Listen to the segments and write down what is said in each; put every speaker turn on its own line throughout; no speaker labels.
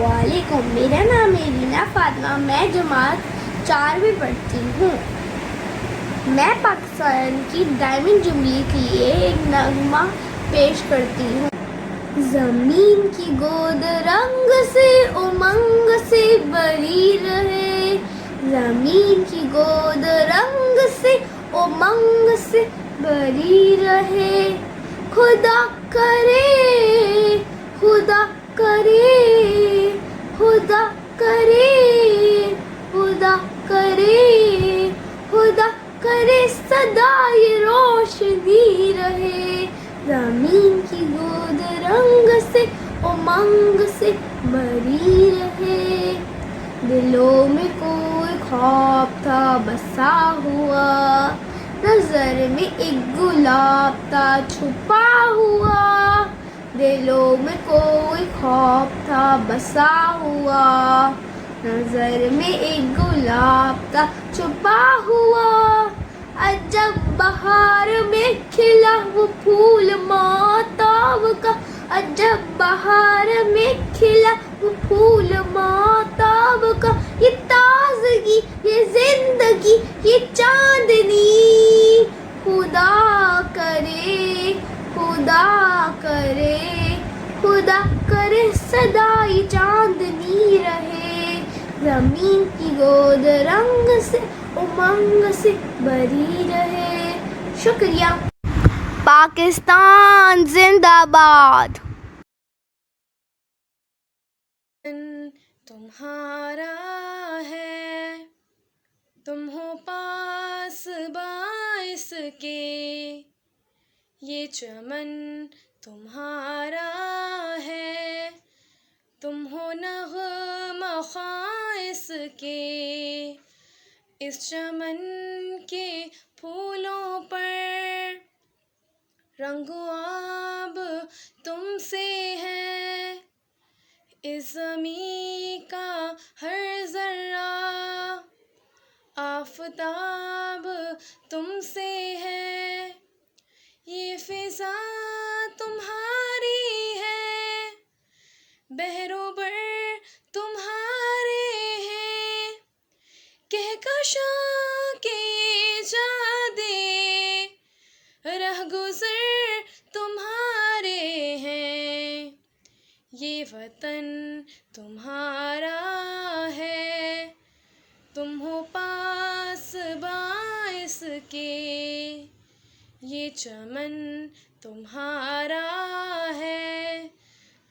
अस्सलामुअलैकुम। मेरा नाम है रीना फातिमा। मैं जमात 4 में पढ़ती हूँ। मैं पाकिस्तान की डायमंड जुबली के लिए एक नगमा पेश करती हूँ। ज़मीन की गोद रंग से उमंग से भरी रहे, ज़मीन की गोद रंग से उमंग से भरी रहे। खुदा करे, खुदा करे, खुदा करे, खुदा करे, खुदा करे सदा ये रोशनी रहे। ज़मीन की गोद रंग से उमंग से भरी रहे। दिलों में कोई ख्वाब था बसा हुआ, नजर में एक गुलाब था छुपा हुआ। दिलों में कोई ख्वाब था बसा हुआ, नजर में एक गुलाब था छुपा हुआ। अजब बहार में खिला वो फूल माताब का, अजब बहार में खिला वो फूल माताब का। ये ताजगी, ये जिंदगी, ये चांदनी, खुदा करे, खुदा करे, खुदा करे सदा ये चांदनी रहे। ज़मीन की गोद रंग से उमंग से भरी रहे। शुक्रिया। पाकिस्तान जिंदाबाद।
तुम्हारा है, तुम हो पास बाइस के, ये चमन तुम्हारा है, तुम हो नग़्मा ख़ाइस के। इस चमन के फूलों पर रंगो आब तुमसे है, इस ज़मीं का हर ज़र्रा आफ़ताब तुमसे है। ये फ़िज़ा तुम्हारी है, बहरों तुम्हारे हैं, कहकशां के ये जादे रहगुज़र तुम्हारे हैं। ये वतन तुम्हारा है, तुम हो पास बाइस के, ये चमन तुम्हारा है,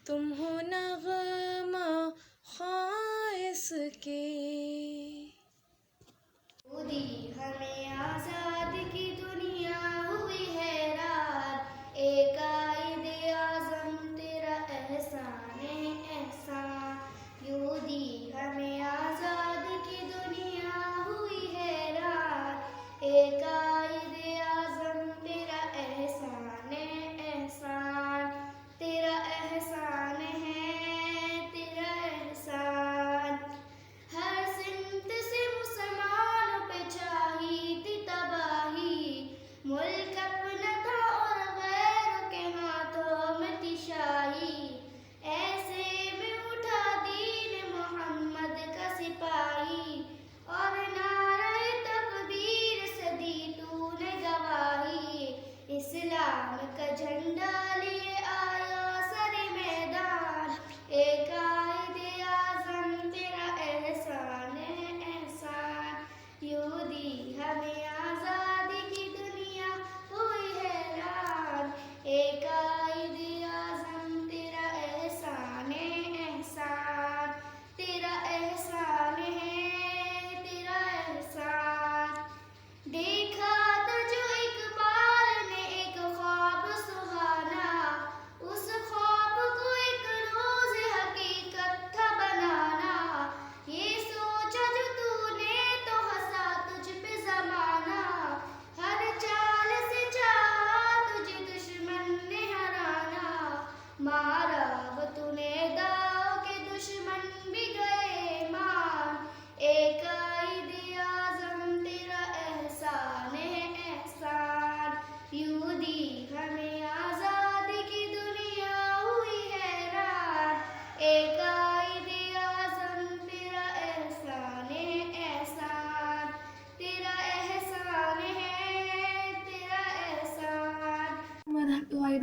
तुम हो नग़्मा ख़ाइस के।
खुदी हमें आज़ाद की दुनिया हुई हैरान, एक कायदे आज़म तेरा एहसान एहसान। यूं दी हमें आज़ाद की दुनिया हुई हैरान, एक कायदे आज़म तेरा एहसान एहसान। तेरा एहसान है, तेरा एहसान। हर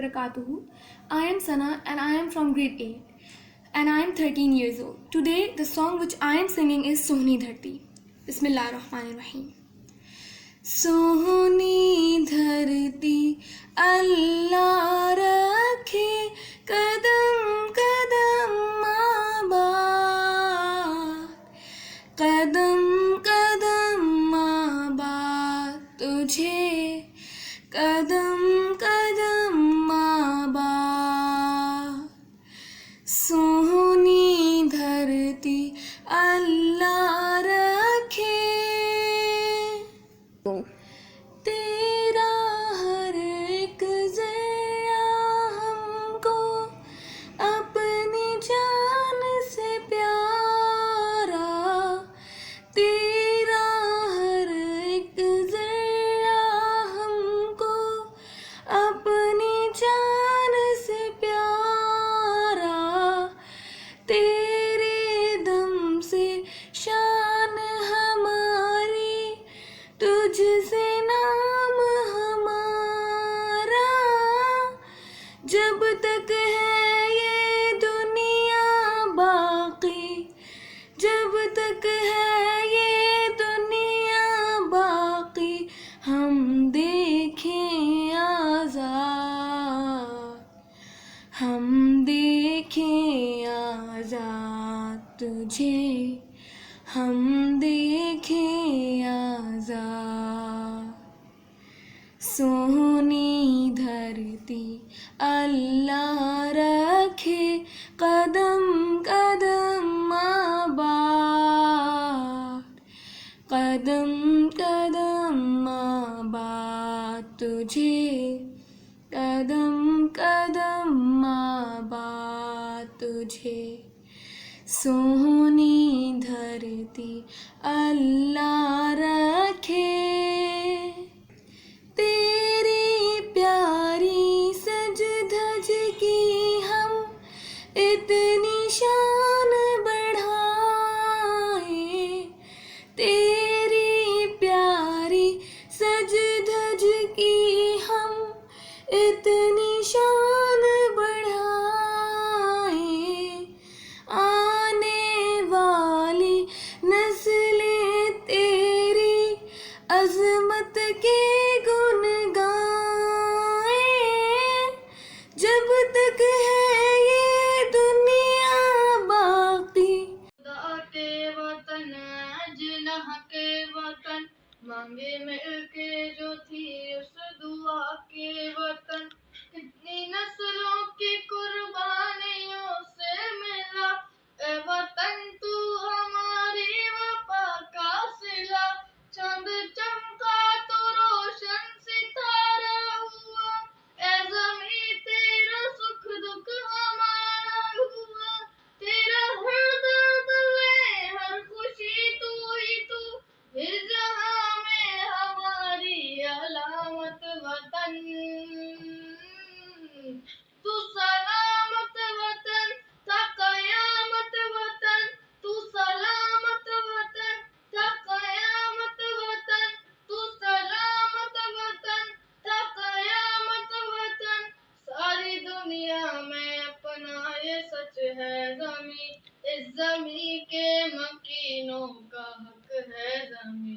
wabarakatuh. I am Sana and I am from grade 8 and I am 13 years old. Today the song which I am singing is Sohni Dharti. Bismillahirrahmanirrahim. सोहनी धरती अल्लाह रखे कदम कदम आबाद, कदम कदम आबाद तुझे, कदम कदम आबाद। सोहनी धरती अल्लाह रखे, तेरा हर एक ज़रा हमको अपनी जान से प्यारा, तेरा हर एक ज़रा हमको अपनी जान से प्यारा, तेरे दम से शान हमारी, तुझसे नाम हमारा, जब तक है ये दुनिया बाकी, जब तक है ये दुनिया बाकी, हम देखें आज़ाद, हम देखें आज़ाद तुझे, हम देखें आज़ाद। सोहनी धरती अल्लाह रखे कदम कदम आबाद, कदम कदम आबाद तुझे, कदम कदम आबाद तुझे। सोहनी धरती अल्लाह रखे, तेरी प्यारी सज धज की हम इतनी शान बढ़ाए, तेरी प्यारी सज धज की हम इतनी शान बढ़ाए, आने वाली नस्लें तेरी अज़मत के गुण गाएं, जब तक है ये दुनिया बाकी।
खुदा के वतन अजनह के वतन, मांगे मिलके जो थी उस दुआ के वतन, कितनी नस्लों की कुर्बानियों से मिला ए वतन तू हमारी वफा का सिला, चांद चमका तो रोशन सितारा हुआ, ए ज़मी तेरा सुख दुख हमारा हुआ, तेरा हर दर्द में हर खुशी तू ही तू, इस जहां में हमारी अलामत वतन, तू सलामत वतन ता कयामत वतन, तू सलामत वतन ता कयामत वतन, तू सलामत वतन ता कयामत वतन। सारी दुनिया में अपना ये सच है ज़मी, इस ज़मी के मकीनों का हक है ज़मी।